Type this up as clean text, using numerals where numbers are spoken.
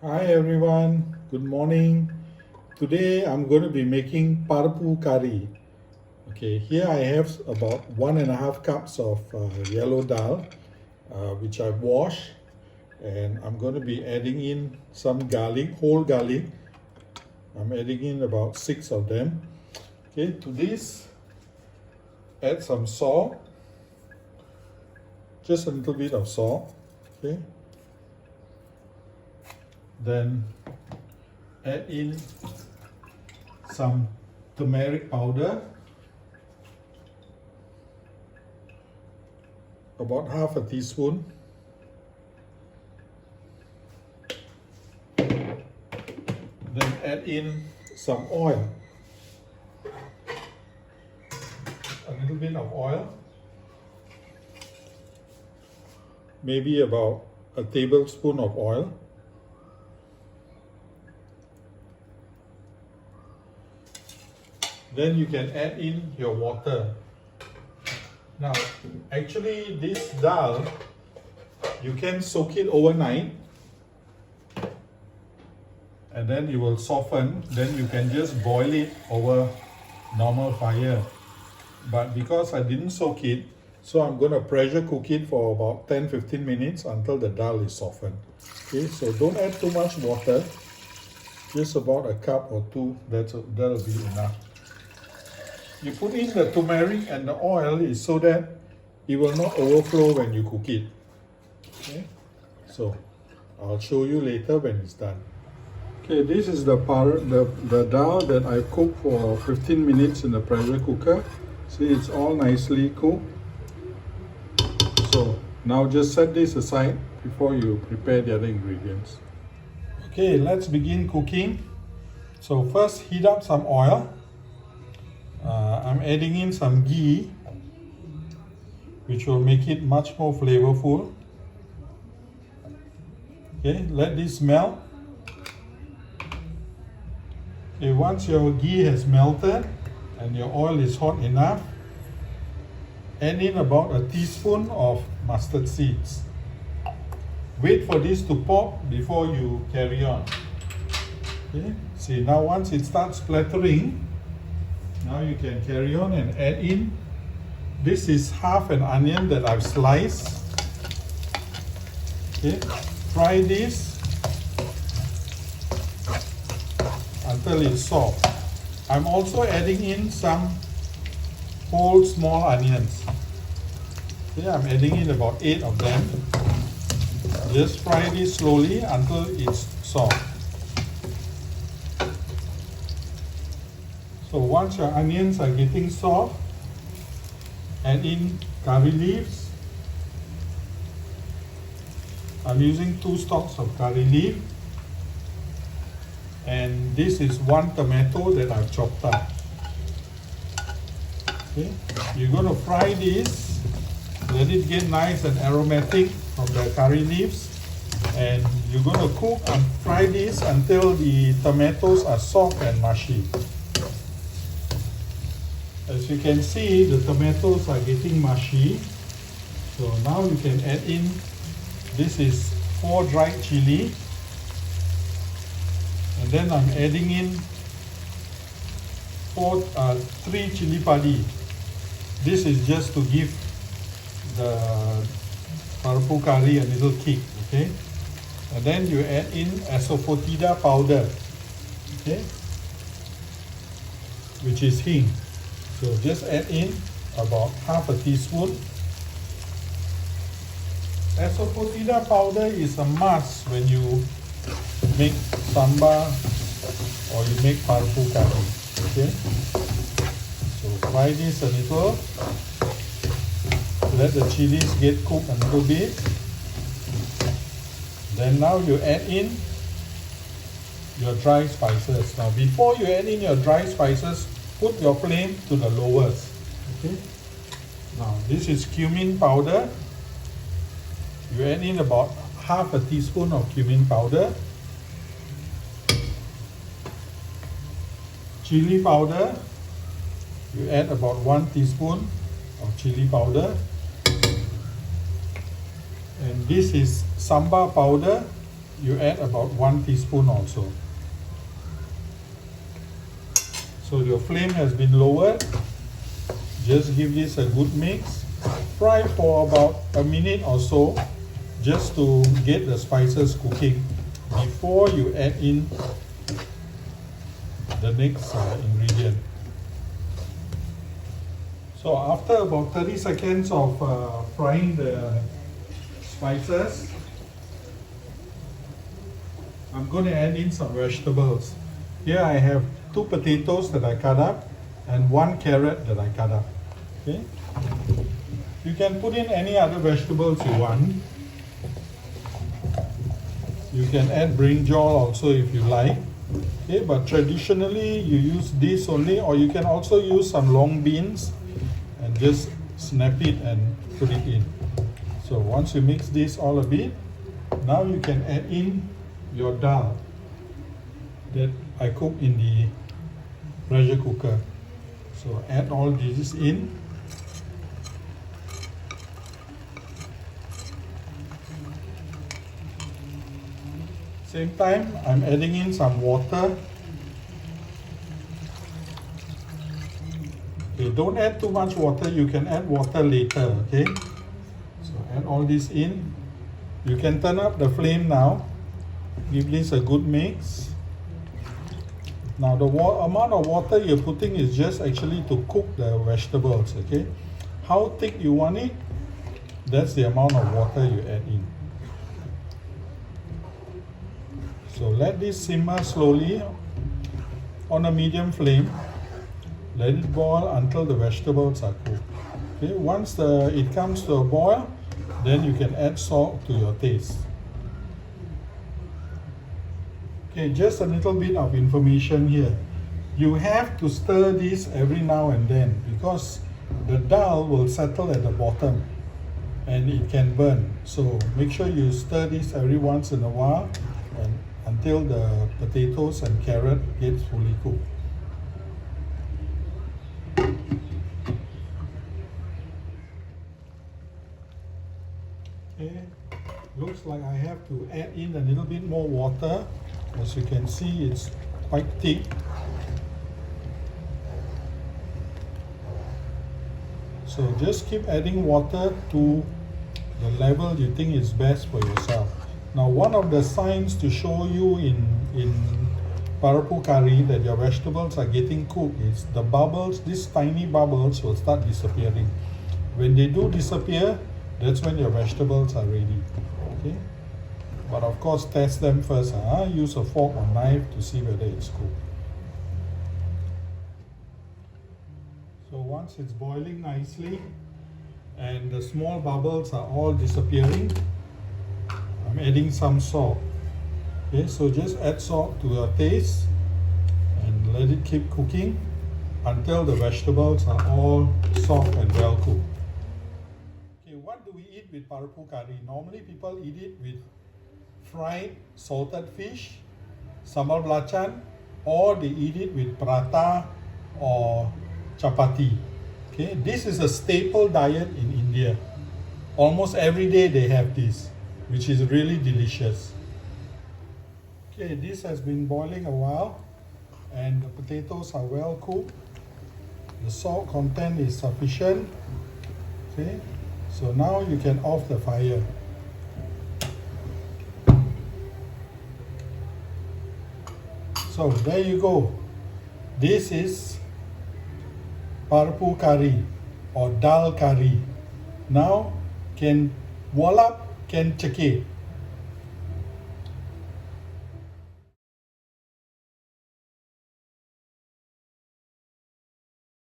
Hi everyone, good morning. Today I'm going to be making Parpu Curry. Okay, here I have about 1.5 cups of yellow dal, which I've washed, and I'm going to be adding in some garlic, whole garlic. I'm adding in about 6 of them. Okay, to this, add some salt, just a little bit of salt. Okay, then add in some turmeric powder, about half a teaspoon. Then add in some oil, a little bit of oil, maybe about a tablespoon of oil. Then you can add in your water. Now, actually this dal, you can soak it overnight and then it will soften. Then you can just boil it over normal fire. But because I didn't soak it, so I'm going to pressure cook it for about 10-15 minutes until the dal is softened. Okay, so don't add too much water, just about a cup or two, that'll be enough. You put in the turmeric and the oil is so that it will not overflow when you cook it. Okay, so I'll show you later when it's done. Okay, this is the dal that I cooked for 15 minutes in the pressure cooker. See, it's all nicely cooked. So now just set this aside before you prepare the other ingredients. Okay, let's begin cooking. So first heat up some oil. I'm adding in some ghee, which will make it much more flavorful. Okay, let this melt. Okay, once your ghee has melted and your oil is hot enough, add in about a teaspoon of mustard seeds. Wait for this to pop before you carry on. Okay, see, now once it starts splattering, now you can carry on and add in. This is half an onion that I've sliced. Okay, fry this until it's soft. I'm also adding in some whole small onions. Okay, I'm adding in about 8 of them. Just fry this slowly until it's soft. So once your onions are getting soft, add in curry leaves. I'm using 2 stalks of curry leaf. And this is 1 tomato that I've chopped up. Okay, you're going to fry this, let it get nice and aromatic from the curry leaves. And you're going to cook and fry this until the tomatoes are soft and mushy. As you can see, the tomatoes are getting mushy. So now you can add in, this is 4 dried chili. And then I'm adding in 3 chili padi. This is just to give the Parpu curry a little kick, okay? And then you add in Tsp powder, okay? Which is Hing. So just add in about half a teaspoon. Tsp powder is a must when you make sambar or you make Parpu curry. Okay? So fry this a little. Let the chilies get cooked a little bit. Then now you add in your dry spices. Now before you add in your dry spices, put your flame to the lowest. Okay? Now this is cumin powder. You add in about half a teaspoon of cumin powder. Chili powder. You add about 1 teaspoon of chili powder. And this is sambar powder. you add about 1 teaspoon also. So your flame has been lowered. Just give this a good mix. Fry for about a minute or so just to get the spices cooking before you add in the next ingredient. So after about 30 seconds of frying the spices, I'm going to add in some vegetables. Here I have 2 potatoes that I cut up and 1 carrot that I cut up. Okay? You can put in any other vegetables you want. You can add brinjal also if you like. Okay, but traditionally you use this only, or you can also use some long beans and just snap it and put it in. So once you mix this all a bit, now you can add in your dal that I cooked in the pressure cooker. So add all this in. Same time, I'm adding in some water. Okay, don't add too much water, you can add water later, okay? So add all this in. You can turn up the flame now. Give this a good mix. Now the amount of water you're putting is just actually to cook the vegetables, okay? How thick you want it, that's the amount of water you add in. So let this simmer slowly on a medium flame. Let it boil until the vegetables are cooked. Okay, once it comes to a boil, then you can add salt to your taste. Okay, just a little bit of information here. You have to stir this every now and then because the dal will settle at the bottom and it can burn. So make sure you stir this every once in a while and until the potatoes and carrot get fully cooked. Okay, looks like I have to add in a little bit more water. As you can see, it's quite thick. So just keep adding water to the level you think is best for yourself. Now, one of the signs to show you in Parpu Curry that your vegetables are getting cooked is the bubbles, these tiny bubbles will start disappearing. When they do disappear, that's when your vegetables are ready. Okay? But of course, test them first. Use a fork or knife to see whether it's cooked. So once it's boiling nicely and the small bubbles are all disappearing, I'm adding some salt. Okay, so just add salt to your taste and let it keep cooking until the vegetables are all soft and well cooked. Okay, what do we eat with Parpu Curry? Normally people eat it with fried salted fish, sambal belacan, or they eat it with prata or chapati. Okay, this is a staple diet in India. Almost every day they have this, which is really delicious. Okay, this has been boiling a while and the potatoes are well cooked. The salt content is sufficient. Okay, so now you can off the fire. So there you go. This is Parpu Curry or Dal Curry. Now can voila, can chake.